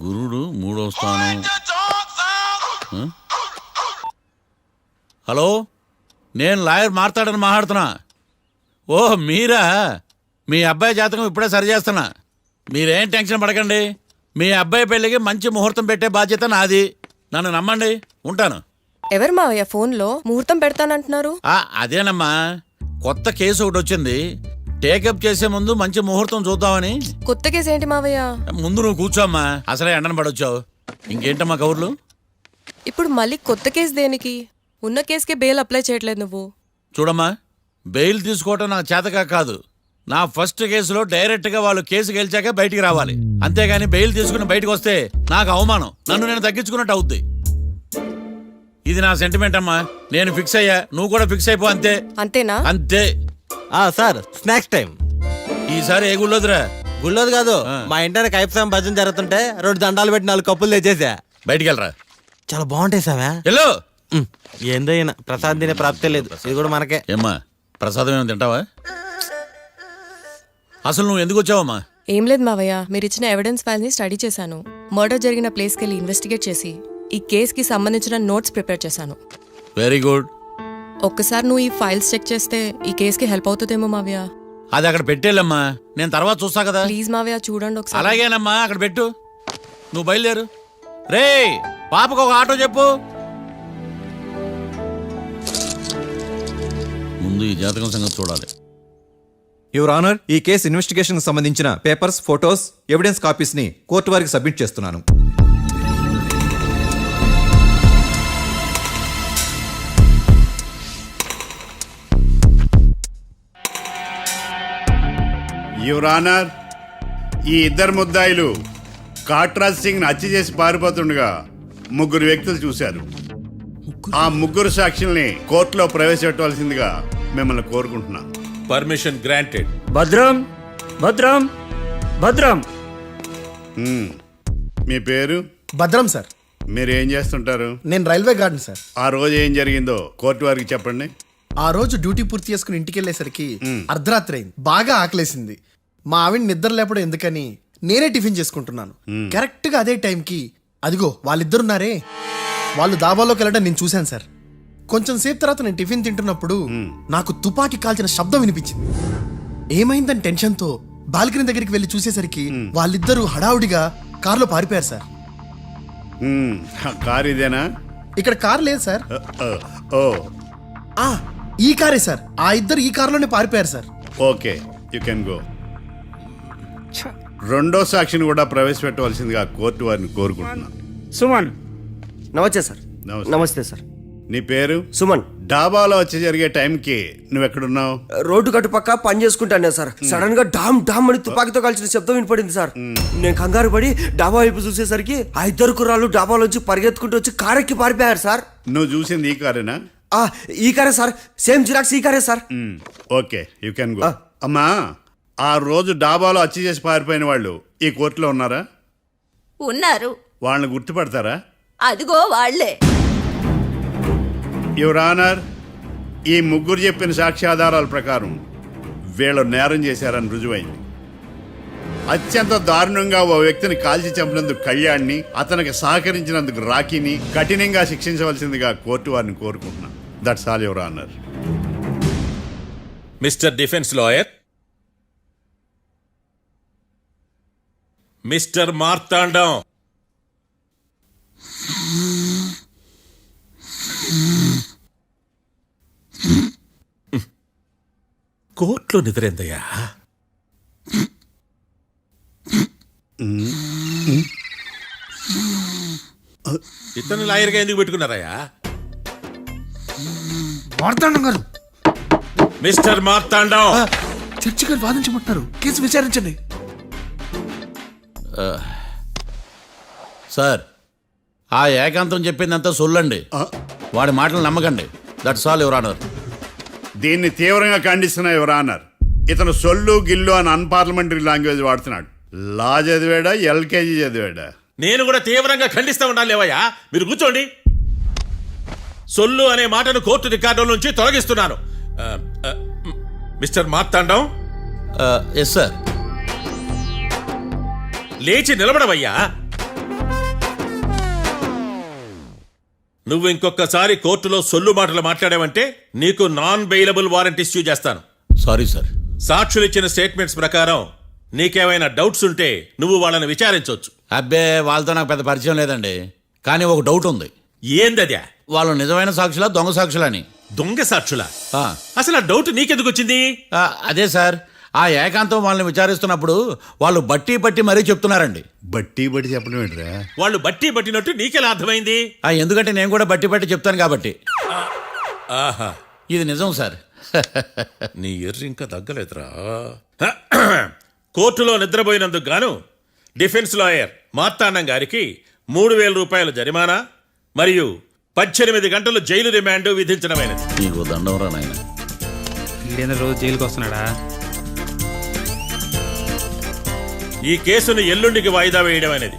గురుడు మూడో స్థానం. హలో, నేను లాయర్ మాట్లాడుతున్నా. ఓ మీరా? మీ అబ్బాయి జాతకం ఇప్పుడే సరి చేస్తున్నా. మీరేం టెన్షన్ పడకండి. మీ అబ్బాయి పెళ్ళికి మంచి ముహూర్తం పెట్టే బాధ్యత నాది. నన్ను నమ్మండి. ఉంటాను. ఎవరు మావయ్య ఫోన్లో ముహూర్తం పెడతానంటున్నారు? అదేనమ్మా, కొత్త కేసు ఒకటి వచ్చింది. టేకప్ చేసే ముందు మంచి ముహూర్తం చూద్దామని. కొత్త కేసు ఏంటి మావయ్య? ముందు నువ్వు కూర్చోమ్మా, అసలే ఎండను పడొచ్చావు. ఇంకేంటమ్మా కబుర్లు? ఇప్పుడు మళ్ళీ కొత్త కేసు దేనికి? ఉన్న కేసుకే బెయిల్ అప్లై చేయట్లేదు నువ్వు. చూడమ్మా, బెయిల్ తీసుకోవటం నాకు చేతగా కాదు. నా ఫస్ట్ కేసులో డైరెక్ట్గా వాళ్ళు కేసు గెలిచాక బయటికి రావాలి. అంతేగాని బెయిల్ తీసుకుని బయటకు వస్తే నాకు అవమానం. నన్ను నేను తగ్గించుకున్నట్టు అవుద్ది. ఇది నా సెంటిమెంట్ అమ్మా. నేను ఫిక్స్ అయ్యా, నువ్వు కూడా ఫిక్స్ అయిపో. అంతే. అంతేనా? అంతే. Sir, snacks time. ఈసారి ఏ గుళ్ళోదిరా? గుళ్ళోది కాదు, మా ఇంటర్ కైప్సాం భజన జరుగుతుంటే 2 దండాలు పెట్టి 4 కప్పులు తెచ్చేసా. బయటికి వెళ్ళరా. చాలా బాగుంటాయి సావా. హలో, ఏందో అయినా ప్రసాద్ తినే ప్రాప్తే లేదు. ఇది కూడా మనకే. ఏమ్మా, ప్రసాదం ఏమైనా తింటావా? అసలు నువ్వు ఎందుకు వచ్చావమ్మా? ఏం లేదు మావయ్య, మీరు ఇచ్చిన ఎవిడెన్స్ ఫైల్స్ ని స్టడీ చేశాను. మర్డర్ జరిగిన ప్లేస్కి వెళ్ళి ఇన్వెస్టిగేట్ చేసి ఈ కేసుకి సంబంధించిన నోట్స్ ప్రిపేర్ చేశాను. Very good. ఒక్కసారి నువ్వు ఈ ఫైల్స్ చెక్ చేస్తే ఈ కేసుకి హెల్ప్ అవుతుందేమో మావయ్య. అది అక్కడ పెట్టేళ్ళమ్మా, నేను తర్వాత చూస్తా కదా. ప్లీజ్ మావయ్య, చూడండి ఒకసారి. అలాగేనమ్మా, అక్కడ పెట్టు. నువ్వు బయలుదేరు. రే, పాపకు ఒక ఆటో చెప్పు. ముందు ఈ జాతకం సంగతి చూడాలి. యువర్ ఆనర్, ఈ కేసు ఇన్వెస్టిగేషన్ కు సంబంధించిన పేపర్స్, ఫోటోస్, ఎవిడెన్స్ కాపీస్ ని కోర్టు వారికి సబ్మిట్ చేస్తున్నాను. యువర్ ఆనర్, ఈ ఇద్దరు ముద్దాయిలు కాట్రాజ్ సింగ్ హత్య చేసి పారిపోతుండగా 3 వ్యక్తులు చూశారు. ఆ 3 సాక్షుల్ని కోర్టులో ప్రవేశపెట్టవలసిందిగా మిమ్మల్ని కోరుకుంటున్నాను. Permission granted. భద్రం భద్రం భద్రం. మీ పేరు? భద్రం సార్. మీరు ఏం చేస్తుంటారు? నేను రైల్వే గార్డెన్ సార్. ఆ రోజు ఏం జరిగిందో కోర్టు వారికి చెప్పండి. ఆ రోజు డ్యూటీ పూర్తి చేసుకుని ఇంటికి వెళ్ళేసరికి అర్ధరాత్రి అయింది. బాగా ఆకలేసింది. మా ఆవిడ నిద్ర లేపడం ఎందుకని నేనే టిఫిన్ చేసుకుంటున్నాను. కరెక్ట్ గా అదే టైంకి అదిగో వాళ్ళిద్దరున్నారే, వాళ్ళు దాబాలోకి వెళ్ళడం నేను చూశాను సార్. కొంచెం సేపు తర్వాత నేను టిఫిన్ తింటున్నప్పుడు నాకు తుపాకీ కాల్చిన శబ్దం వినిపించింది. ఏమైందని టెన్షన్తో బాల్కనీ దగ్గరికి వెళ్ళి చూసేసరికి వాళ్ళిద్దరూ హడావుడిగా కారులో పారిపోయారు సార్. కారు ఇదేనా? ఇక్కడ కారు లేదు సార్. ఈ కారే సార్. ఆ ఇద్దరు ఈ కారులోనే పారిపోయారు sir. Okay, you can go. రెండో సాక్షిని కూడా ప్రవేశపెట్టవలసిందిగా కోర్టు వారిని కోరుకుంటున్నాను. సుమన్. నమస్తే సార్. నమస్తే సార్. నీ పేరు? సుమన్. డాబాలో వచ్చి జరిగే టైంకి నువ్వు ఎక్కడున్నావు? రోడ్డు గట్టు పక్క పని చేసుకుంటాను సార్. సడన్ గా డామ్ డామ్ అని తుపాకీతో కాల్చిన శబ్దం వినపడింది సార్. నేను కంగారు పడి డాబా వైపు చూసేసరికి ఆ ఇద్దరు కుర్రాళ్ళు డాబాలోంచి పరిగెత్తుకుంటూ వచ్చి కారెక్కి పారిపోయారు సార్. నువ్వు చూసింది ఈ కారేనా? ఈ కారే సార్. సేమ్ జిరాక్స్ ఈ కారే sir. Okay, you can go. అమ్మా, ఆ రోజు డాబాలో హత్య చేసి పారిపోయిన వాళ్ళు ఈ కోర్టులో ఉన్నారా? ఉన్నారు. వాళ్ళని గుర్తుపడతారా? అదిగో వాళ్లే. యువర్ ఆనర్, ఈ 3 చెప్పిన సాక్ష్యాధారాల ప్రకారం వీళ్ళు నేరం చేశారని రుజువైంది. అత్యంత దారుణంగా ఓ వ్యక్తిని కాల్చి చంపినందుకు కళ్యాణ్ని, అతనికి సహకరించినందుకు రాకీని కఠినంగా శిక్షించవలసిందిగా కోర్టు వారిని కోరుకుంటున్నాను. That's all your honour. Mister defence lawyer, Mister Marthandam, కోర్టులో నిద్రేందయ్యా? ఇతను లాయర్గా ఎందుకు పెట్టుకున్నారయ్యా? మార్తాండం గారు. మిస్టర్ మార్తాండం, చర్చి గారు వాదించమంటున్నారు. కేసు విచారించండి. సార్, ఆ ఏకాంతం చెప్పిందంతా సొల్లండి. వాడి మాటలు నమ్మకండి. That's all your honour. దీన్ని తీవ్రంగా ఖండిస్తున్నా యువర్ ఆనర్. ఇతను సొల్లు గిల్లు అని అన్పార్లమెంటరీ లాంగ్వేజ్ వాడుతున్నాడు. లా చదివాడా, ఎల్కేజీ చదివాడా? నేను కూడా తీవ్రంగా ఖండిస్తా ఉండాలి. లేవయ్యా, మీరు కూర్చోండి. సొల్లు అనే మాటను కోర్టు రికార్డుల నుంచి తొలగిస్తున్నాను. మిస్టర్ మార్తాండం. Yes sir. లేచి నిలబడవయ్యా. నువ్వు ఇంకొకసారి కోర్టులో సొల్లు మాటలు మాట్లాడావంటే నీకు నాన్ బెయిలబుల్ వారెంట్ ఇష్యూ చేస్తాను. Sorry sir. సాక్షులు ఇచ్చిన స్టేట్మెంట్స్ ప్రకారం నీకేమైనా డౌట్స్ ఉంటే నువ్వు వాళ్ళని విచారించవచ్చు. అబ్బే వాళ్ళతో నాకు పెద్ద పరిచయం లేదండి. కానీ ఒక డౌట్ ఉంది. ఏందద్యా? వాళ్ళు నిజమైన సాక్షులా దొంగ సాక్షులని? దొంగ సాక్షులా? ఆ, అసలు ఆ డౌట్ నీకెందుకు వచ్చింది? అదే సార్, ఆ ఏకాంతం వాళ్ళని విచారిస్తున్నప్పుడు వాళ్ళు బట్టి పట్టి మరీ చెప్తున్నారండి. బట్టి చెప్పడం ఏంట్రా? వాళ్ళు బట్టి పట్టినట్టు నీకెలా అర్థమైంది? ఎందుకంటే నేను కూడా బట్టి పట్టి చెప్తాను కాబట్టి. ఆహా, ఇది నిజం సార్. నీ ఎర్రి ఇంకా తగ్గలేదురా. కోర్టులో నిద్రపోయినందుకు గాను డిఫెన్స్ లాయర్ మార్తాండం గారికి 3,000 రూపాయల జరిమానా మరియు 18 గంటలు జైలు రిమాండ్ విధించడమైనది. నీకు దండం రా నాయన. ఈడేనా రోజు జైలుకి వస్తున్నాడా? ఈ కేసును ఎల్లుండికి వాయిదా వేయడం అనేది.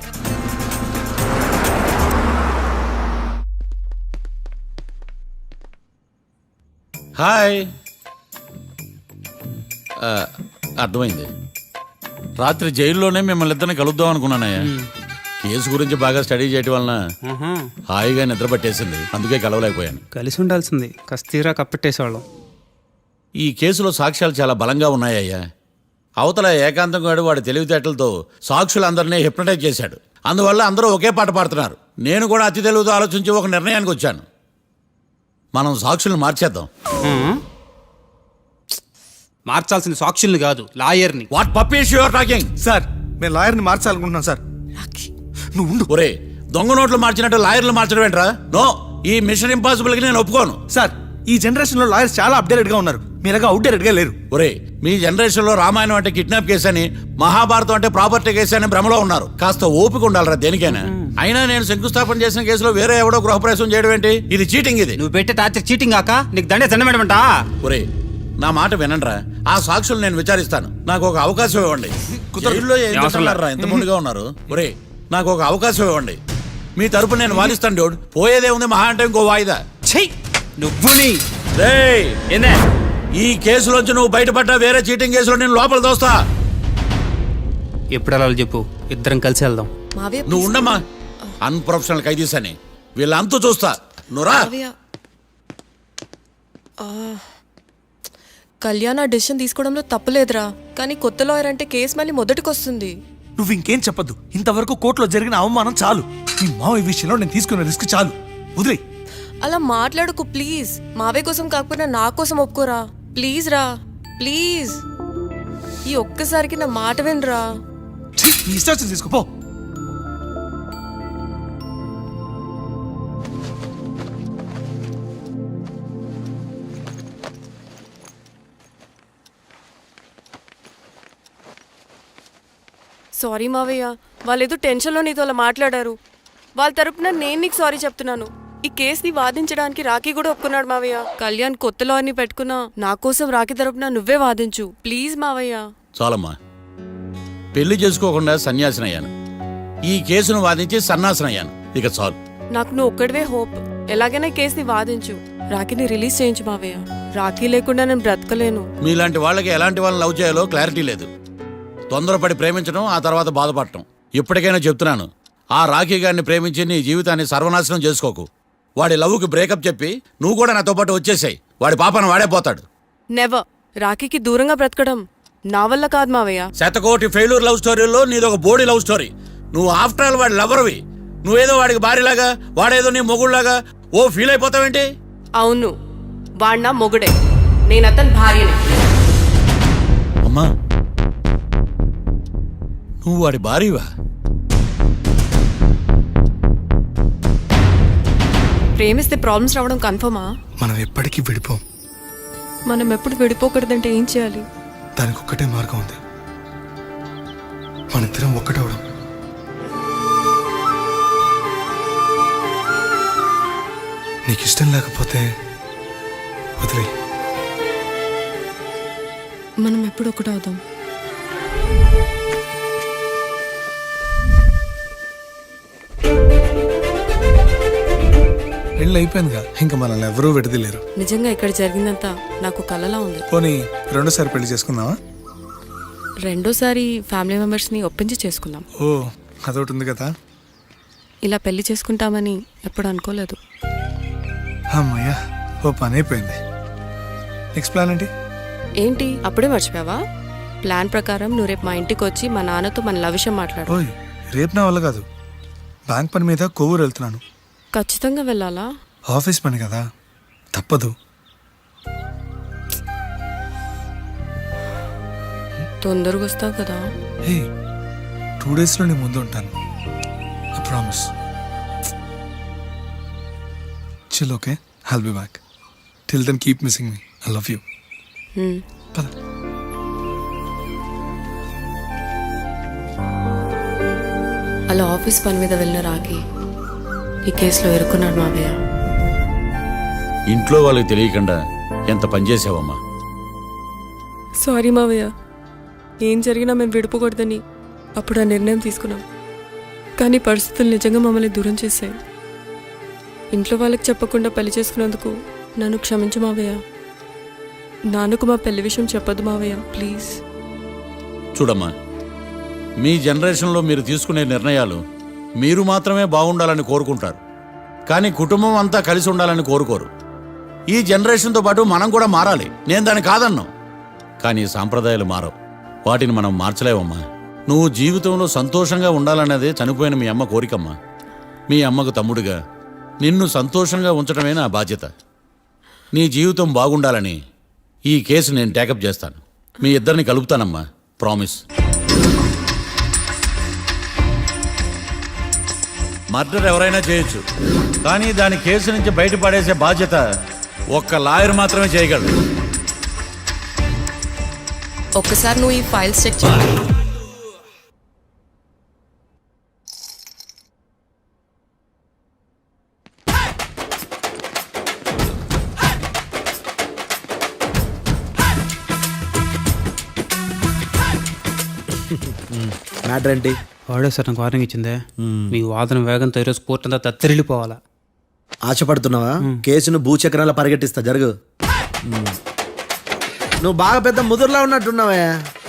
హాయ్. అర్థమైంది. రాత్రి జైల్లోనే మిమ్మల్ని ఇద్దరిని కలుద్దాం అనుకున్నానయ్యా. కేసు గురించి బాగా స్టడీ చేయటం వలన హాయిగా నిద్ర పట్టేసింది, అందుకే కలవలేకపోయాను. కలిసి ఉండాల్సింది, కస్తీరా కప్పెట్టేసేవాళ్ళం. ఈ కేసులో సాక్ష్యాలు చాలా బలంగా ఉన్నాయ్యా. అవతల ఏకాంతం గాడు వాడి తెలివితేటలతో సాక్షులందరినీ హిప్నటైజ్ చేశాడు. అందువల్ల అందరూ ఒకే పాట పాడుతున్నారు. నేను కూడా అతి తెలివితో ఆలోచించి ఒక నిర్ణయానికి వచ్చాను. మనం సాక్షులను మార్చేద్దాం. మార్చాల్సింది సాక్షుల్ని కాదు, లాయర్ని. What puppies you are talking? Sir మేము లాయర్ని మార్చాలనుకుంటున్నాం సార్. నువ్వు ఉండు. ఒరే, దొంగ నోట్లు మార్చినట్టు లాయర్లు మార్చడం ఏంట్రా? నో, ఈ మిషన్ ఇంపాసిబుల్ కి నేను ఒప్పుకోను. సార్ ఈ జనరేషన్ లో లాయర్స్ చాలా అప్డేటెడ్ గా ఉన్నారు, మీరుగా అవుట్డేటెడ్ గా లేరు. ఒరే, మీ జనరేషన్ లో రామాయణం అంటే కిడ్నాప్ కేసు అని, మహాభారతం అంటే ప్రాపర్టీ కేసు అని భ్రమలో ఉన్నారు. కాస్త ఓపిక ఉండాలరా దేనికైనా. అయినా నేను శంకుస్థాపన చేసిన కేసులో వేరే ఎవడో గృహప్రవేశం చేయడం ఏంటి? ఇది చీటింగ్. ఇది నువ్వు పెట్టే టార్చర్ చీటింగ్ కాక నీకు దండే దండమేడమంటా? ఒరే, నా మాట వినండిరా. ఆ సాక్షులు నేను విచారిస్తాను. నాకు ఒక అవకాశం ఇవ్వండి. జైల్లో ఏం చేస్తున్నారా ఎంత ముందుగా ఉన్నారు? ఒరే, నాకు ఒక అవకాశం ఇవ్వండి. మీ తరపు నేను వాదిస్తాను. డోడ్ పోయేదే ఉంది, మహా అంటే ఇంకో వాయిదా. నువ్వు రేయ్, ఏందే ఈ కేసులోంచి నువ్వు బయటపడ్డా వేరే చీటింగ్ కేసులో నేను లోపల దోస్తా. ఎప్పుడు అలా చెప్పు, ఇద్దరం కలిసి వెళ్దాం. మావయ్య నువ్వు ఉండమ్మా. అన్ప్రొఫెషనల్ ఖైదీస్ అని వీళ్ళంతా చూస్తా. నువ్వురా. మావయ్య, కళ్యాణ్ ఆ డెసిషన్ తీసుకోవడంలో తప్పులేదురా. కానీ కొత్త లాయర్ అంటే కేసు మళ్ళీ మొదటికి వస్తుంది. నువ్వు ఇంకేం చెప్పద్దు. ఇంతవరకు కోర్టులో జరిగిన అవమానం చాలు. ఈ మావయ్య విషయంలో నేను తీసుకున్న రిస్క్ చాలు. వదిలే. అలా మాట్లాడుకు ప్లీజ్. మావయ్య కోసం కాకపోయినా నా కోసం ఒప్పుకోరా ప్లీజ్ రా, ప్లీజ్. ఈ ఒక్కసారికి నా మాట వినరా. నీ ఇష్టం వచ్చింది తీసుకోపో. సారీ మావయ్య, వాళ్ళేదో టెన్షన్లో నీతో అలా మాట్లాడారు. వాళ్ళ తరపున నేను నీకు సారీ చెప్తున్నాను. ఈ కేసుని వాదించడానికి రాఖీ కూడా ఒప్పుకున్నాడు మావయ్య. కళ్యాణ్ కొత్త లాయర్ని పెట్టుకున్నా నా కోసం రాఖీ తరపున నువ్వే వాదించు ప్లీజ్ మావయ్య. చాలమ్మా. పెళ్లి చేసుకోకుండా సన్యాసినయ్యాను. ఈ కేసును వాదించి సన్నాసనయ్యాను. ఇక చాలు. నాకు నువ్వు ఒక్కడివే హోప్. ఎలాగైనా ఈ కేసుని వాదించు, రాఖీని రిలీజ్ చేయించు మావయ్య. రాఖీ లేకుండా నేను బ్రతకలేను. మీలాంటి వాళ్ళకి ఎలాంటి వాళ్ళని లవ్ చేయాలో క్లారిటీ లేదు. తొందరపడి ప్రేమించడం, ఆ తర్వాత బాధపడటం. ఇప్పటికైనా చెప్తున్నాను, ఆ రాఖీ గారిని ప్రేమించి నీ జీవితాన్ని సర్వనాశనం చేసుకోకు. వాడి లవ్కి బ్రేకప్ చెప్పి నువ్వు కూడా నాతో పాటు వచ్చేసాయి. వాడి పాపను వాడే పోతాడు. నెవర్. రాఖీకి దూరంగా బ్రతకడం నా వల్ల కాదు మావయ్య. శతకోటి ఫెయిల్యూర్ లవ్ స్టోరీలో నీదొక బోడీ లవ్ స్టోరీ. నువ్వు ఆఫ్టర్ ఆల్ వాడి లవర్వి. నువ్వేదో వాడికి భార్యలాగా, వాడేదో నీ మొగుళ్లాగా ఓ ఫీల్ అయిపోతావేంటి? అవును, వాడు నా మొగుడే, నేను అతని భార్యని. అమ్మా, నువ్వు వాడి భార్యవా? ప్రేమిస్తే ప్రాబ్లమ్స్ రావడం కన్ఫర్మా? మనం ఎప్పటికీ విడిపోం. మనం ఎప్పుడు విడిపోకూడదంటే ఏం చేయాలి? దానికి ఒక్కటే మార్గం ఉంది. మనిద్దరం ఒక్కటవడం. నీకు ఇష్టం లేకపోతే వదిలే. మనం ఎప్పుడు ఒకటవుదాం. పెళ్ళి అయిపోయిందిగా, ఇంకా మనల్ని ఎవరూ విడదలేరు. నిజంగా ఇక్కడ జరిగిందంతా నాకు కలలా ఉంది. పోనీ రెండోసారి పెళ్లి చేసుకుందామా? రెండోసారి ఫ్యామిలీ మెంబర్స్ని ఒప్పించి చేసుకున్నాం. ఓ అదొకటి ఉంది కదా. ఇలా పెళ్లి చేసుకుంటామని ఎప్పుడు అనుకోలేదు. అమ్మయ్యా, ఓ పని అయిపోయింది. నెక్స్ట్ ప్లాన్ ఏంటి? ఏంటి అప్పుడే మర్చిపోయావా? ప్లాన్ ప్రకారం నువ్వు రేపు మా ఇంటికి వచ్చి మా నాన్నతో మన లవ్ విషయం మాట్లాడు. ఓయ్, రేపు నా వల్ల కాదు. బ్యాంక్ పని మీద కొవ్వూరు వెళ్తున్నాను. ఖచ్చితంగా వెళ్ళాలా? ఆఫీస్ పని కదా, తప్పదు. తొందరగా వస్తావు కదా. హే, 2 డేస్లో నీ ముందు ఉంటాను. I promise. Chill, okay? I'll be back. Till then keep missing me. I love you. పద. అలా ఆఫీస్ పని మీద వెళ్ళిన రాకి ఈ కేసులో ఇరుక్కున్నాడు మావయ్య. ఇంట్లో వాళ్ళకి తెలియకుండా ఎంత పనిచేసావమ్మా. సారీ మావయ్య, ఏం జరిగినా మేము విడిపోకూడదని అప్పుడు ఆ నిర్ణయం తీసుకున్నాం. కానీ పరిస్థితులు నిజంగా మమ్మల్ని దూరం చేశాయి. ఇంట్లో వాళ్ళకి చెప్పకుండా పెళ్లి చేసుకున్నందుకు నన్ను క్షమించు మావయ్య. నాన్నకు మా పెళ్లి విషయం చెప్పొద్దు మావయ్య, ప్లీజ్. చూడమ్మా, మీ జనరేషన్లో మీరు తీసుకునే నిర్ణయాలు మీరు మాత్రమే బాగుండాలని కోరుకుంటారు, కానీ కుటుంబం అంతా కలిసి ఉండాలని కోరుకోరు. ఈ జనరేషన్తో పాటు మనం కూడా మారాలి. నేను దాన్ని కాదన్నాను, కానీ సాంప్రదాయాలు మారవు. వాటిని మనం మార్చలేవమ్మా. నువ్వు జీవితంలో సంతోషంగా ఉండాలన్నదే చనిపోయిన మీ అమ్మ కోరికమ్మా. మీ అమ్మకు తమ్ముడిగా నిన్ను సంతోషంగా ఉంచడమే నా బాధ్యత. నీ జీవితం బాగుండాలని ఈ కేసు నేను టేకప్ చేస్తాను. మీ ఇద్దరిని కలుపుతానమ్మా, ప్రామిస్. మర్డర్ ఎవరైనా చేయొచ్చు, కానీ దాని కేసు నుంచి బయటపడేసే బాధ్యత ఒక్క లాయర్ మాత్రమే చేయగలడు. ఒక్కసారి నువ్వు ఈ ఫైల్స్ చెక్ చేయి. మ్యాటర్ ఏంటి? వాడే సార్ నాకు వార్నింగ్ ఇచ్చిందే. మీ వాదన వేగంతో ఈరోజు కోర్టు అంతా తత్తరిల్లిపోవాలా. ఆశపడుతున్నావా? కేసును భూచక్రాల పరిగెట్టిస్తా, జరుగు. నువ్వు బాగా పెద్ద ముదురులా ఉన్నట్టున్నావే.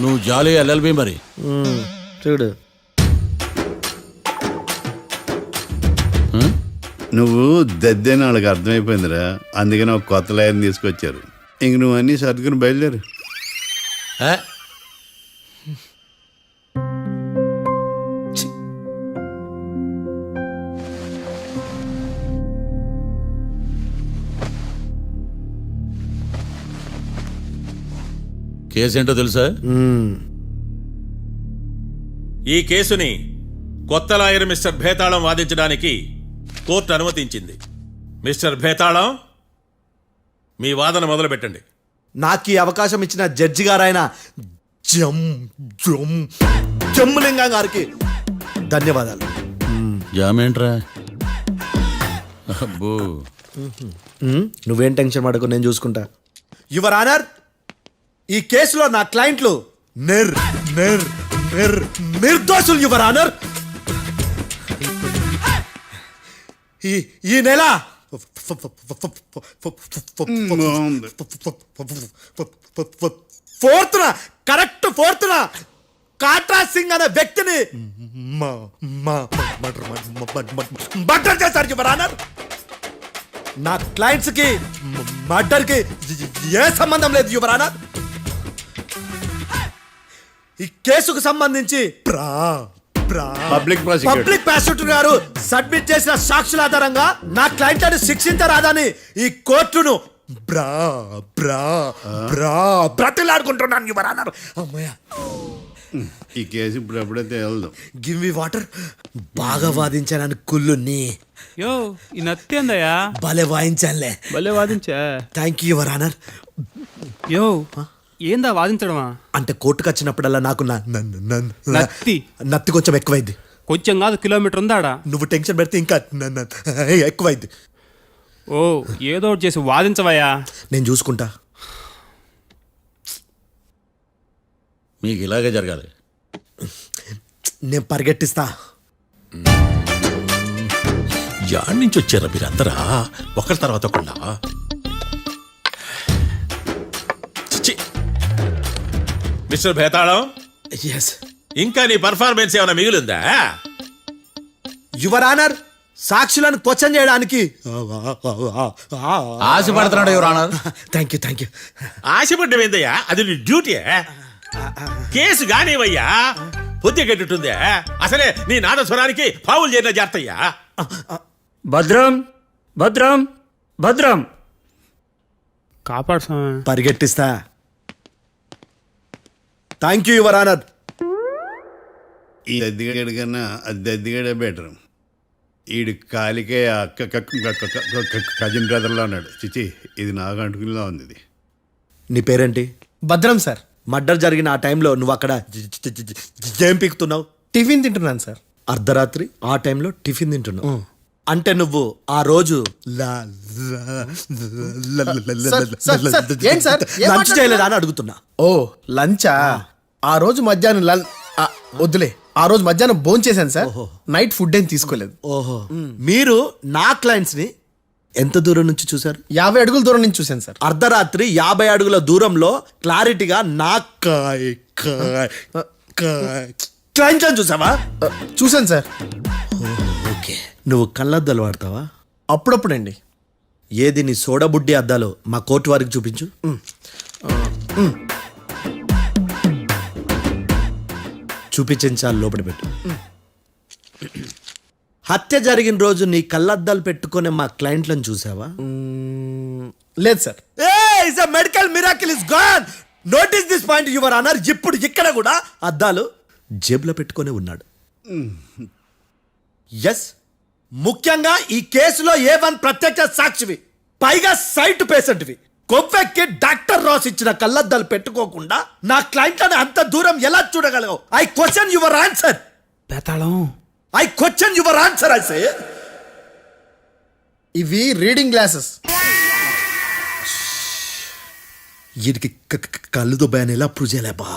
నువ్వు జాలి ఎల్ఎల్బి మరి. చూడు, నువ్వు దద్దేని వాళ్ళకి అర్థమైపోయిందిరా. అందుకని ఒక కొత్త లాయర్ని తీసుకొచ్చారు. ఇంక నువ్వు అన్నీ సర్దుకుని బయలుదేరు. ఏ? కేసేంటో తెలుసా? ఈ కేసుని కొత్త లాయర్ మిస్టర్ భేతాళం వాదించడానికి కోర్టు అనుమతించింది. మిస్టర్ భేతాళం, మీ వాదన మొదలు పెట్టండి. నాకు ఈ అవకాశం ఇచ్చిన జడ్జి గారైన జమ్ములింగం గారికి ధన్యవాదాలు. జామేంట్రా? అబ్బో, నువ్వేం టెన్షన్ పడకు, నేను చూసుకుంటా. యువర్ ఆనర్, ఈ కేసులో నా క్లయింట్లు నిర్దోషులు యువర్ ఆనర్. ఈ నెల ఫోర్త్న కాట్రా సింగ్ అనే వ్యక్తిని మర్డర్ చేశారు యువర్ ఆనర్. నా క్లయింట్స్ కి మర్డర్ కి ఏ సంబంధం లేదు యువర్ ఆనర్. ఈ కేసుకు సంబంధించి పబ్లిక్ ప్రాసిక్యూటర్ గారు సబ్మిట్ చేసిన సాక్షుల ఆధారంగా నా క్లయింట్ ని శిక్షించరాదని ఈ కోర్టును బ్రతిలాడుకుంటున్నాను యువర్ ఆనర్. అమ్మయ్య, ఈ కేసు ఇప్పుడు ఎప్పుడైతే వెళ్దాం. Give me water. బాగా వాదించానని కుళ్ళుని. యో, ఈ నత్తేందయ్యా? భలే వాయించానులే. భలే వాదించా. Thank you your honour. యో, ఏందా వాదించడమా? అంటే కోర్టుకు వచ్చినప్పుడల్లా నాకు నత్తి కొంచెం ఎక్కువైంది. కొంచెం కాదు, కిలోమీటర్ ఉందాడా. నువ్వు టెన్షన్ పెడితే ఇంకా ఎక్కువైంది. ఓ, ఏదో ఒకటి చేసి వాదించవయ్యా. నేను చూసుకుంటా. మీకు ఇలాగే జరగాలి. నేను పరిగెట్టిస్తా. యాడ్ నుంచి వచ్చారా మీరందరా ఒకరి తర్వాత ఒకళ్ళ? మిస్టర్ భేతాళం, ఎస్ ఇంకా నీ పర్ఫార్మెన్స్ ఏమైనా మిగిలిందా? యువర్ ఆనర్, సాక్షులను క్వశ్చన్ చేయడానికి ఆశపడుతున్నాడు యువర్ ఆనర్. Thank you. ఆశపడ్డం ఏందయ్యా, అది నీ డ్యూటీ. కేసు గానివయ్యా, పొద్దు గట్టుందే. అసలే నీ నాదస్వరానికి పావులు చేరిన జాతయ్యా. భద్రం భద్రం భద్రం. కాపాడు స్వామి. పరిగెట్టిస్తా. Thank you your honour. ఈ దద్దిగడ కన్నా అది దద్దిగడే బెటర్. ఈడు కాలికే కజిన్ బ్రదర్లో ఉన్నాడు. చిచి, ఇది నాకు అంటుకునిలా ఉంది. ఇది నీ పేరేంటి? భద్రం సార్. మర్డర్ జరిగిన ఆ టైంలో నువ్వు అక్కడ ఏం పీకుతున్నావు? టిఫిన్ తింటున్నాను సార్. అర్ధరాత్రి ఆ టైంలో టిఫిన్ తింటున్నావు అంటే నువ్వు ఆ రోజు ఏంటి సార్? లంచ్ చేయలేదా అని అడుగుతున్నా. ఓ లంచా? ఆ రోజు మధ్యాహ్నం వద్దులే, ఆ రోజు మధ్యాహ్నం భోంచేశాను సార్. నైట్ ఫుడ్ ఏం తీసుకోలేదు. ఓహో, మీరు నా క్లయింట్స్ ని ఎంత దూరం నుంచి చూసారు? 50 అడుగుల దూరం నుంచి చూశాను సార్. అర్ధరాత్రి 50 అడుగుల దూరంలో క్లారిటీగా నా క్లయింట్ అని చూసావా? చూశాను సార్. ఓకే, నువ్వు కళ్ళద్దాలు వాడతావా? అప్పుడప్పుడండి. ఏది నీ సోడబుడ్డి అద్దాలు మా కోర్టు వారికి చూపించు. చూపించాలి, లోపల పెట్టు. హత్య జరిగిన రోజు నీ కళ్ళద్దాలు పెట్టుకునే మా క్లయింట్లను చూసావా? లేదు sir. Medical miracle is gone. Notice this point your honour. ఇప్పుడు ఇక్కడ కూడా అద్దాలు జేబులో పెట్టుకొని ఉన్నాడు. ఎస్, ముఖ్యంగా ఈ కేసులో A1 ప్రత్యక్ష సాక్షివి, పైగా సైట్ పేషెంట్వి. కొవ్వెక్కి డాక్టర్ రాస్ ఇచ్చిన కళ్ళద్దాలు పెట్టుకోకుండా నా క్లయింట్లను అంత దూరం ఎలా చూడగలవు? I question your answer. బేతాళం. I question your answer. I say ఇవి రీడింగ్ గ్లాసెస్. వీడికి కళ్ళు దుబ్బాయని ఎలా ప్రూవ్ చేయలేబా?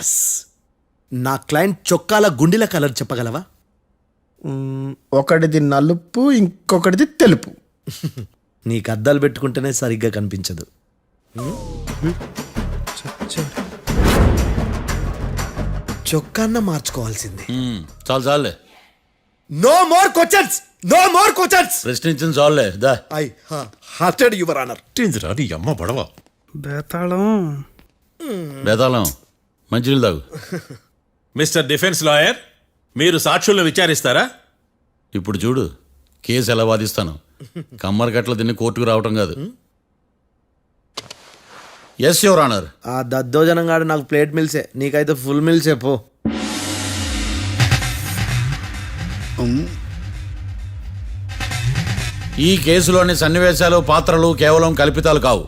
ఎస్, నా క్లయింట్ చొక్కాల గుండెల కలర్ చెప్పగలవా? ఒకటిది నలుపు, ఇంకొకటిది తెలుపు. నీకు అద్దాలు పెట్టుకుంటేనే సరిగ్గా కనిపించదు. చొక్కాన్న మార్చుకోవాల్సింది. చాలు చాలులే, no more questions, no more questions. ప్రశ్నించింది చాలులే. దా ఐ హార్టెడ్ యువర్ ఆనర్. నీ అమ్మ పడవ. బేతాళం. బేతాళం, మంచినీళ్ళు తాగు. మిస్టర్ డిఫెన్స్ లాయర్, మీరు సాక్షులను విచారిస్తారా? ఇప్పుడు చూడు కేసు ఎలా వాదిస్తాను. కమ్మరి గట్ల తిని కోర్టుకు రావటం కాదు. Yes your honour. ఆ దద్దోజనం గాడు నాకు ప్లేట్ మిల్సే, నీకైతే ఫుల్ మిల్సే పో. ఈ కేసులోని సన్నివేశాలు, పాత్రలు కేవలం కల్పితాలు కావు.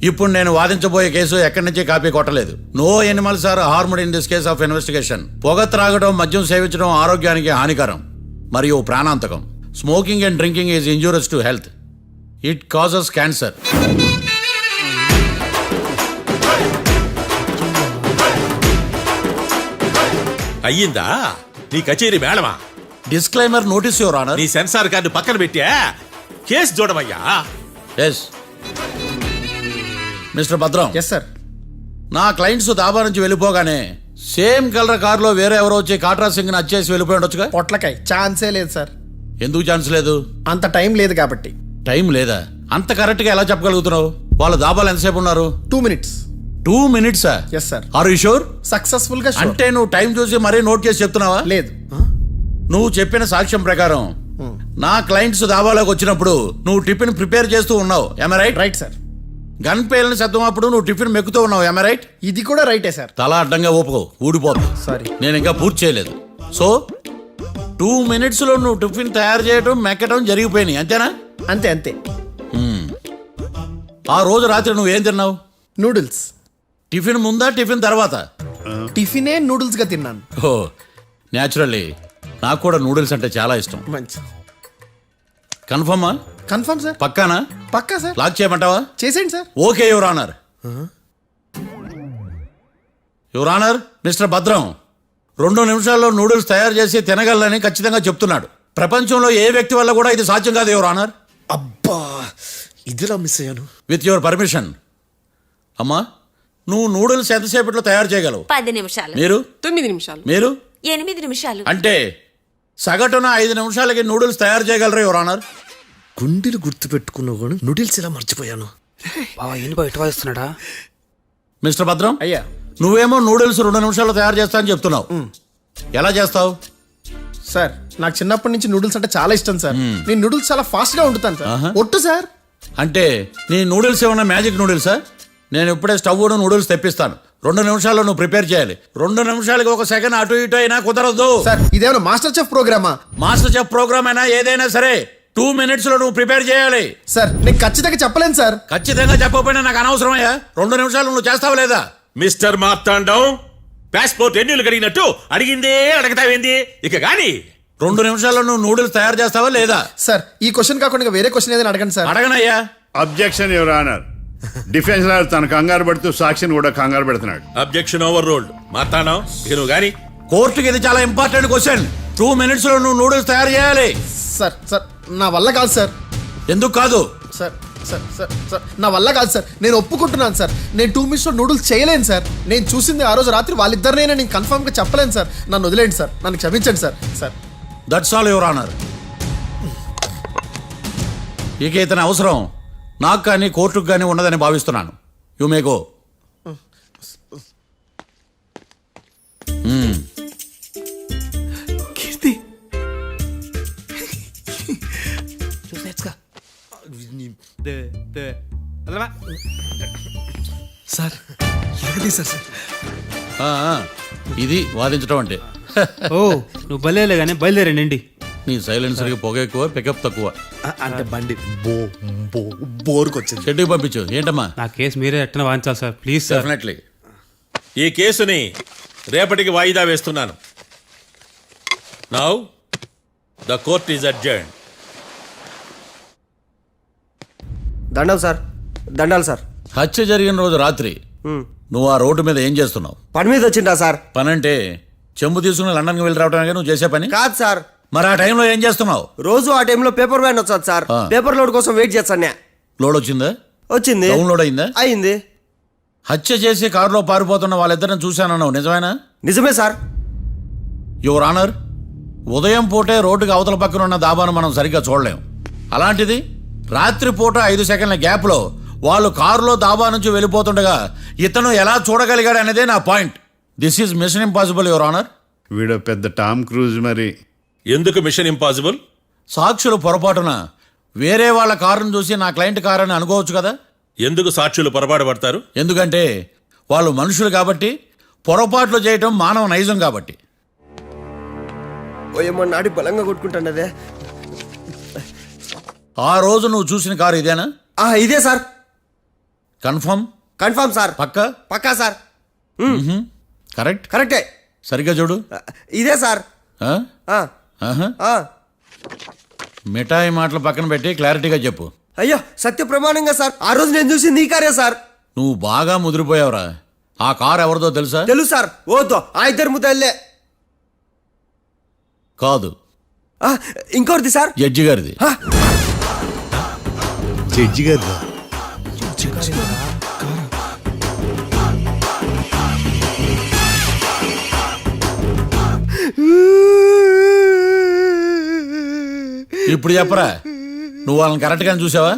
ఇప్పుడు నేను వాదించబోయే కేసు ఎక్కడి నుంచి కాపీ కొట్టలేదు. No animals are harmed in this case of investigation. పొగ త్రాగడం, మద్యం సేవించడం ఆరోగ్యానికి హానికరం మరియు ప్రాణాంతకం. Smoking and drinking is injurious to health. It causes cancer. అయ్యిందా నీ కచేరీ మేడమా? Disclaimer notice your honour. నీ సెన్సార్ కార్డు పక్కన పెట్టా కేసు చూడమయ్యా. Yes mister Bhadram. Yes sir. నా క్లయింట్స్ దాబా నుంచి వెళ్ళిపోగానే సేమ్ కలర్ కారులో వేరే ఎవరో వచ్చి కాట్రా సింగ్ ని వచ్చేసి వెళ్ళిపోయి ఉండొచ్చుగా. పొట్లకాయ ఛాన్సే లేదు సార్. ఎందుకు ఛాన్స్ లేదు? అంత టైం లేదు కాబట్టి. టైం లేదా? అంత కరెక్ట్ గా ఎలా చెప్పగలుగుతున్నావు? వాళ్ళ దాబాలు ఎంతసేపు ఉన్నారు? 2 minutes. 2 minutes? Yes sir. Are you sure? Successful గా sure. అంటే నువ్వు టైం చూసి మరీ నోట్ చేసి చెప్తున్నావా? లేదు. నువ్వు చెప్పిన సాక్ష్యం ప్రకారం నా క్లయింట్స్ దాబాలోకి వచ్చినప్పుడు నువ్వు టిఫిన్ ప్రిపేర్ చేస్తూ ఉన్నావు. am I right? Right sir. Gun పేలిన శబ్దం అప్పుడు నువ్వు టిఫిన్ మెక్కుతూ ఉన్నావు. am I right? ఇది కూడా రైటే సార్. తల అడ్డంగా ఊపుకో, ఊడిపోతుంది. సారీ. నేను ఇంకా పూర్తి చేయలేదు. సో 2 minutes లో నువ్వు టిఫిన్ తయారు చేయడం, మెక్కడం జరిగిపోయినాయి, అంతేనా? అంతే అంతే. ఆ రోజు రాత్రి నువ్వు ఏం తిన్నావు? నూడిల్స్. టిఫిన్ ముందా, టిఫిన్ తర్వాత? టిఫినే నూడిల్స్ గా తిన్నాను. ఓ న్యాచురల్లీ నాకు కూడా నూడిల్స్ అంటే చాలా ఇష్టం. మంచి. కన్ఫర్మా? Confirm sir. పక్కానా? పక్కా సార్. లాక్ చేయమంటావా? చేసేయండి సార్. Okay your honour. Your honour, mister Bhadram 2 నిమిషాల్లో నూడిల్స్ తయారు చేసి తినగలని ఖచ్చితంగా చెప్తున్నాడు. ప్రపంచంలో ఏ వ్యక్తి వల్ల కూడా ఇది సాధ్యం కాదు యువర్ ఆనర్. అబ్బా, ఇదిలా మిస్ అయ్యాను. With your permission. అమ్మా, నువ్వు నూడిల్స్ ఎంతసేపట్లో తయారు చేయగలవు? 10 నిమిషాలు. మీరు 9 నిమిషాలు. మీరు 8 నిమిషాలు. అంటే సగటున 5 నిమిషాలకి నూడిల్స్ తయారు చేయగలరు యువర్ ఆనర్. గుండెలు గుర్తు పెట్టుకున్నా కూడా నూడిల్స్ ఇలా మర్చిపోయాను. బావా ఏంటి బావ ఇటు వాయిస్తున్నాడా? మిస్టర్ భద్రం, అయ్యా నువ్వేమో నూడిల్స్ 2 నిమిషాల్లో తయారు చేస్తా అని చెప్తున్నావు. ఎలా చేస్తావు? సార్ నాకు చిన్నప్పటి నుంచి నూడిల్స్ అంటే చాలా ఇష్టం సార్. నేను నూడిల్స్ చాలా ఫాస్ట్ గా వండుతాను సార్. ఒట్టు సార్. అంటే నీ నూడిల్స్ ఏమన్నా మ్యాజిక్ నూడిల్సా? నేను ఇప్పుడే స్టవ్ నూడిల్స్ తెప్పిస్తాను. 2 నిమిషాల్లో నువ్వు ప్రిపేర్ చేయాలి. 2 నిమిషాలకి 1 సెకండ్ అటు ఇటు అయినా కుదరదు. సార్ ఇదేమైనా మాస్టర్ చెఫ్ ప్రోగ్రామా? మాస్టర్ చెఫ్ ప్రోగ్రామ్ అయినా ఏదైనా సరే 2 minutes లో నువ్వు ప్రిపేర్ చేయాలి. సార్ నేను ఖచ్చితంగా చెప్పలేను సార్. ఖచ్చితంగా చెప్పకపోయినా నాకు అనవసరమయ్యా. 2 నిమిషాలు నువ్వు చేస్తావా లేదా? మిస్టర్ మార్తాండం, పాస్పోర్ట్ ఎన్నిళ్ళు కడిగినట్టు అడిగిందే అడగతావేంది? ఇక గాని 2 నిమిషాల్లో నువ్వు నూడిల్స్ తయారు చేస్తావా లేదా? సార్ ఈ క్వశ్చన్ కాకుండా వేరే క్వశ్చన్ ఏదైనా అడగండి సార్. అడగనయ్యా. Objection your honour. Defence lawyer తన కంగారు పడుతూ సాక్షిని కూడా కంగారు పెడుతున్నాడు. Objection over ruled. మార్తాండం, ఇక నువ్వు గాని. కోర్టుకి ఇది చాలా ఇంపార్టెంట్ క్వశ్చన్. 2 minutes లో నువ్వు నూడిల్స్ తయారు చేయాలి. సార్ సార్ నా వల్ల కాదు సార్. ఎందుకు కాదు? సార్ సార్ సార్ సార్ నా వల్ల కాదు సార్. నేను ఒప్పుకుంటున్నాను సార్. నేను 2 minutes లో నూడిల్స్ చేయలేను సార్. నేను చూసింది ఆ రోజు రాత్రి వాళ్ళిద్దరినైనా నేను కన్ఫర్మ్ గా చెప్పలేను సార్. నన్ను వదిలేండి సార్. నన్ను క్షమించండి sir. Sir that's all your honour. ఇక ఇతని అవసరం నాకు కానీ కోర్టుకు కానీ ఉండదని భావిస్తున్నాను. You may go. Keerthi sir ఎలాగది సార్? ఇది వాదించడం అంటే. ఓ నువ్వు బయలుదేరలే కానీ బయలుదేరండి. నీ సైలెన్సర్కి పొగ ఎక్కువ, పికప్ తక్కువ. అంటే బండి బోర్కి వచ్చింది. షెడ్యూల్ పంపించు. ఏంటమ్మా? నా కేసు మీరే ఎట్టన వాయించాలి సార్, ప్లీజ్ సార్. డెఫినెట్లీ. ఈ కేసుని రేపటికి వాయిదా వేస్తున్నాను. Now the court is adjourned. దండాలు సార్. దండాలు సార్. హత్య జరిగిన రోజు రాత్రి నువ్వు ఆ రోడ్డు మీద ఏం చేస్తున్నావు? పని మీద వచ్చిందా సార్? పని అంటే చెంబు తీసుకుని లండన్కి వెళ్ళి రావడానికి నువ్వు చేసే పని కాదు సార్. మరి ఆ టైంలో ఏం చేస్తున్నావు? రోజు ఆ టైంలో పేపర్ వ్యాన్ వచ్చాది సార్. పేపర్ లోడ్ కోసం వెయిట్ చేస్తాను. లోడ్ వచ్చిందా? వచ్చింది. డౌన్లోడ్ అయిందా? అయింది. హత్య చేసి కారులో పారిపోతున్న వాళ్ళిద్దరిని చూశానన్నావు, నిజమేనా? నిజమే సార్. యువర్ ఆనర్, ఉదయం పూటే రోడ్డుకి అవతల పక్కన ఉన్న దాబాను మనం సరిగ్గా చూడలేం. అలాంటిది రాత్రి పూట 5 సెకండ్ల గ్యాప్లో వాళ్ళు కారులో దాబా నుంచి వెళ్ళిపోతుండగా ఇతను ఎలా చూడగలిగాడు అనేదే నా point. This is mission impossible your honour. వీడు పెద్ద టామ్ క్రూజ్ మరి. ఎందుకు మిషన్ ఇంపాసిబుల్? సాక్షులు పొరపాటున వేరే వాళ్ళ కారును చూసి నా క్లయింట్ కారు అని అనుకోవచ్చు కదా. ఎందుకు సాక్షులు పొరపాటు పడతారు? ఎందుకంటే వాళ్ళు మనుషులు కాబట్టి, పొరపాట్లు చేయటం మానవ నైజం కాబట్టి. ఏమో నాడి బలంగా కొట్టుకుంటానదే. ఆ రోజు నువ్వు చూసిన కారు ఇదేనా? ఇదే సార్. కన్ఫర్మ్? Confirm sir. పక్కా? పక్కా సార్. కరెక్ట్? కరెక్టే. సరిగ్గా చూడు. ఇదే సార్. మిఠాయి మాటలు పక్కన పెట్టి క్లారిటీగా చెప్పు. అయ్యో సత్య ప్రమాణంగా సార్, ఆ రోజు నేను చూసింది ఈ కారే సార్. నువ్వు బాగా ముదిరిపోయావురా. ఆ కారు ఎవరిదో తెలుసా? తెలుసు సార్. ఓతో ఆ ఇద్దరు ముద్దల్లే. కాదు, ఇంకోటిది సార్. జడ్జి గారిది. జడ్జి గారు ఇప్పుడు చెప్పరా, నువ్వు వాళ్ళని కరెక్ట్ గానే చూసావా?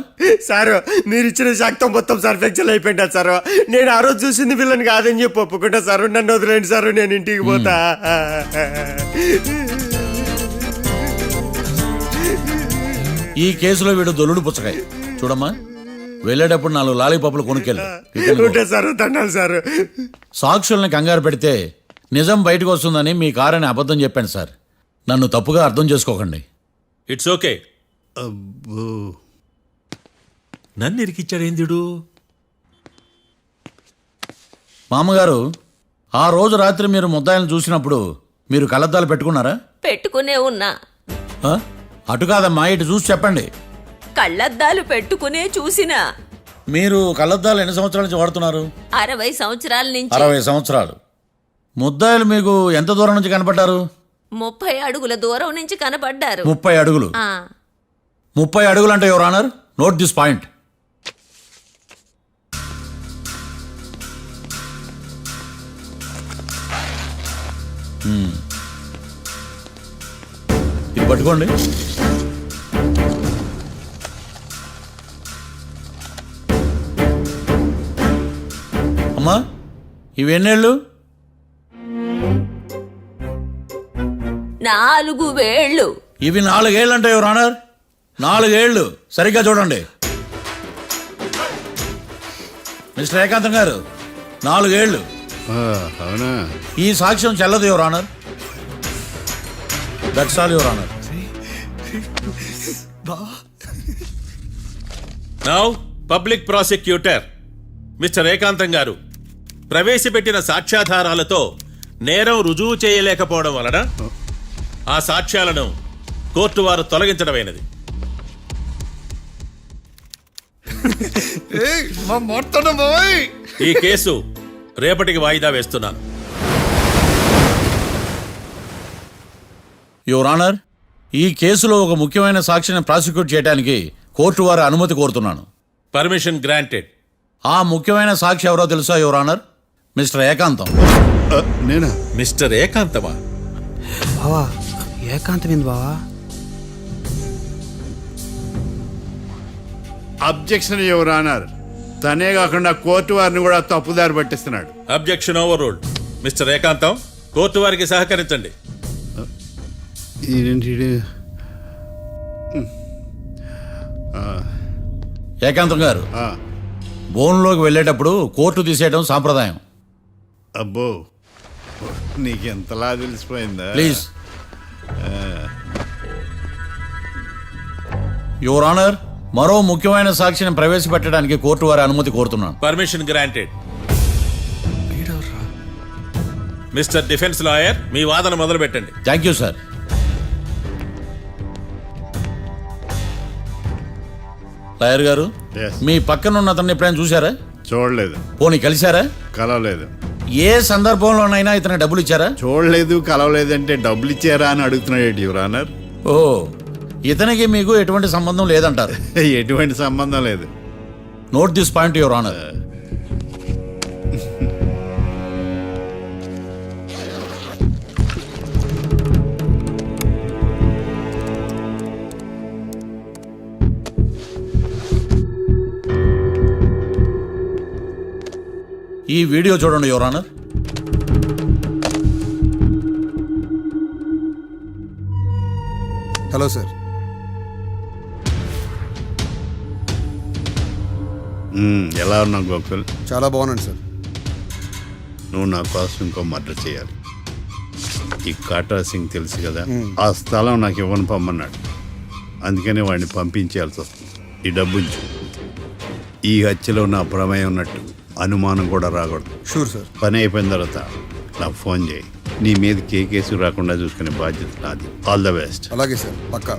సార్ మీరు ఇచ్చిన శాక్తం మొత్తం సార్ ఫ్లెక్చర్ అయిపోయింది సార్. నేను ఆ రోజు చూసింది వీళ్ళని కాదని చెప్పి ఒప్పుకుంటా సార్. నన్ను వదిలేండి సార్, నేను ఇంటికి పోతా. ఈ కేసులో వీడు దొల్లుడు పుచ్చకాయ. చూడమ్మా, వెళ్ళేటప్పుడు 4 లాలీపాపులు కొనుక్కెళ్ళు. Sir దండాలి sir. సాక్షుల్ని కంగారు పెడితే నిజం బయటకు వస్తుందని మీ కారని అబద్ధం చెప్పాను సార్. నన్ను తప్పుగా అర్థం చేసుకోకండి. It's okay. నన్ను ఇరికిచ్చాడేందుడు? మామగారు, ఆ రోజు రాత్రి మీరు ముద్దాయిలను చూసినప్పుడు మీరు కళ్ళద్దాలు పెట్టుకున్నారా? పెట్టుకునే ఉన్నా. అటు కాదమ్మా, ఇటు చూసి చెప్పండి. కళ్ళద్దాలు పెట్టుకునే చూసినా. మీరు కళ్ళద్దాలు ఎన్ని సంవత్సరాల నుంచి వాడుతున్నారు? 60 సంవత్సరాల నుంచి. 60 సంవత్సరాలు. ముద్దాయిలు మీకు ఎంత దూరం నుంచి కనపడ్డారు? 30 అడుగుల దూరం నుంచి కనపడ్డారు. 30 అడుగులు. 30 అడుగులు అంటే your honour, note this point. ఇది పట్టుకోండి. అమ్మా ఇవి ఎన్నేళ్ళు? 4 వేళ్ళు. ఇవి 4 ఏళ్ళు అంటే యువర్ ఆనర్, 4 ఏళ్ళు. సరిగ్గా చూడండి మిస్టర్ ఏకాంతం గారు, 4 ఏళ్ళు. అవునా? ఈ సాక్ష్యం చెల్లదు your honour. That's all your honour. Now public prosecutor mister ఏకాంతం గారు ప్రవేశపెట్టిన సాక్ష్యాధారాలతో నేరం రుజువు చేయలేకపోవడం వలన ఆ సాక్ష్యాలను కోర్టు వారు తొలగించడమైనది. ఈ కేసు రేపటికి వాయిదా వేస్తున్నాను. యువర్ ఆనర్, ఈ కేసులో ఒక ముఖ్యమైన సాక్షిని ప్రాసిక్యూట్ చేయడానికి కోర్టు వారి అనుమతి కోరుతున్నాను. Permission granted. ఆ ముఖ్యమైన సాక్షి ఎవరో తెలుసా యువర్ ఆనర్? మిస్టర్ ఏకాంతం. నేనా? మిస్టర్ ఏకాంతమా? బావా ఏకాంతమైంది బావా. Objection your honour. తనే కాకుండా కోర్టు వారిని కూడా తప్పుదారి పట్టిస్తున్నాడు. Objection overruled. Mister Ekantham, court వారికి సహకరించండి. ఏకాంతం గారు, బోన్లోకి వెళ్ళేటప్పుడు కోర్టు తీసేయడం సాంప్రదాయం. అబ్బో, నీకెంతలా తెలిసిపోయిందా? ప్లీజ్. యువర్ ఆనర్, మరో ముఖ్యమైన సాక్షిని ప్రవేశపెట్టడానికి కోర్టు వారి అనుమతి కోరుతున్నాను. Permission granted. Mister defence lawyer, మీ వాదన మొదలు పెట్టండి. Thank you sir. లాయర్ గారు, Yes. మీ పక్కన ఉన్న అతన్ని ఎప్పుడైనా చూసారా? చూడలేదు. పోనీ కలిశారా? కలవలేదు. ఏ సందర్భంలోనైనా ఇతనికి డబ్బులు ఇచ్చారా? చూడలేదు, కలవలేదు అంటే డబ్బులు ఇచ్చారా అని అడుగుతున్నాడు యువర్ ఆనర్. ఓ, ఇతనికి మీకు ఎటువంటి సంబంధం లేదంటారు. ఎటువంటి సంబంధం లేదు. Note this point your honour. ఈ వీడియో చూడండి యువర్ ఆనర్. Hello sir. ఎలా ఉన్నావు గోకుల్? చాలా బాగున్నాను సార్. నువ్వు నా కోసం ఇంకో మర్డర్ చేయాలి. ఈ కాటా సింగ్ తెలుసు కదా, ఆ స్థలం నాకు ఇవ్వను పమ్మన్నాడు. అందుకనే వాడిని పంపించాల్సి వస్తుంది. ఈ డబ్బు ఉంచు. ఈ హత్యలో నా ప్రమేయం ఉన్నట్టు అనుమానం కూడా రాకూడదు. Sure sir. పని అయిపోయిన తర్వాత నాకు ఫోన్ చేయి. నీ మీద కేసు రాకుండా చూసుకునే బాధ్యత నాది. All the best. అలాగే సార్, పక్కా.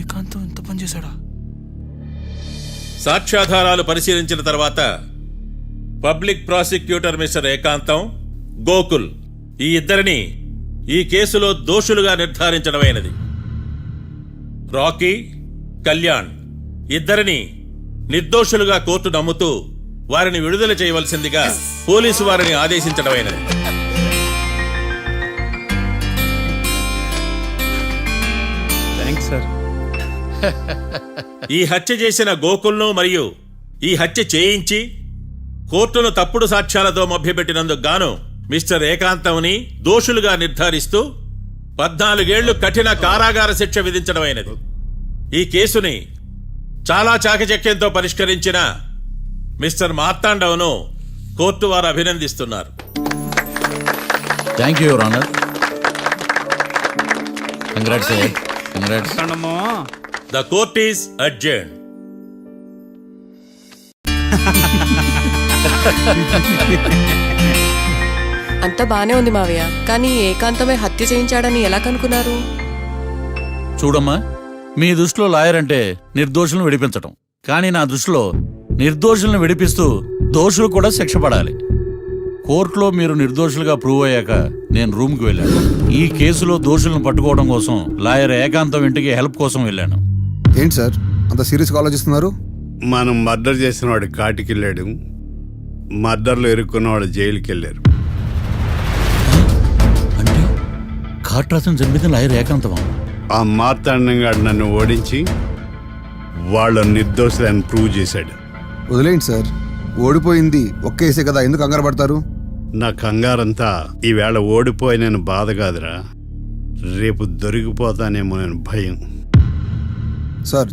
ఏకాంతం ఎంత పని చేశాడా? సాక్ష్యాధారాలు పరిశీలించిన తర్వాత పబ్లిక్ ప్రాసిక్యూటర్ మిస్టర్ ఏకాంతం, గోకుల్ ఈ ఇద్దరిని ఈ కేసులో దోషులుగా నిర్ధారించడమైనది. రాకీ, కళ్యాణ్ ఇద్దరిని నిర్దోషులుగా కోర్టు నమ్ముతూ వారిని విడుదల చేయవలసిందిగా పోలీసు వారిని ఆదేశించడమైనది. Thanks sir. ఈ హత్య చేసిన గోకుల్ను మరియు ఈ హత్య చేయించి కోర్టును తప్పుడు సాక్ష్యాలతో మభ్యపెట్టినందుకు గాను మిస్టర్ ఏకాంతంని దోషులుగా నిర్ధారిస్తూ 14 ఏళ్లు కఠిన కారాగార శిక్ష విధించడమైనది. ఈ కేసుని చాలా చాకచక్యంతో పరిష్కరించిన మిస్టర్ మార్తాండవ్ను కోర్టు వారు అభినందిస్తున్నారు. Thank you your honour. Congrats. Congrats. The court is adjourned. అంతా బానే ఉంది మావయ్య, కానీ ఏకాంతమే హత్య చేయించాడని ఎలా కనుక్కున్నారు? చూడమ్మా, మీ దృష్టిలో లాయర్ అంటే నిర్దోషులను విడిపించటం, కానీ నా దృష్టిలో నిర్దోషులను విడిపిస్తూ దోషులు కూడా శిక్ష పడాలి. కోర్టులో మీరు నిర్దోషులుగా ప్రూవ్ అయ్యాక నేను రూమ్కి వెళ్ళాను. ఈ కేసులో దోషులను పట్టుకోవడం కోసం లాయర్ ఏకాంతం ఇంటికి హెల్ప్ కోసం వెళ్ళాను. ఏంటి సార్ అంత సీరియస్గా ఆలోచిస్తున్నారు? మనం మర్డర్ చేసిన వాడు కాటికి వెళ్ళాడు, మర్డర్లో ఇరుక్కున్న వాడు జైలుకి వెళ్ళారు. అంటే కాట్రాసం చంపితే లాయర్ ఏకాంతమా? ఆ మార్తాండంగా నన్ను ఓడించి వాళ్ళ నిర్దోషులని ప్రూవ్ చేశాడు. వదిలేండి సార్, ఓడిపోయింది ఒక్కేసే కదా, ఎందుకు కంగారు పడతారు? నా కంగారంతా ఈవేళ ఓడిపోయిన బాధ కాదురా, రేపు దొరికిపోతానేమో నేను భయం. సార్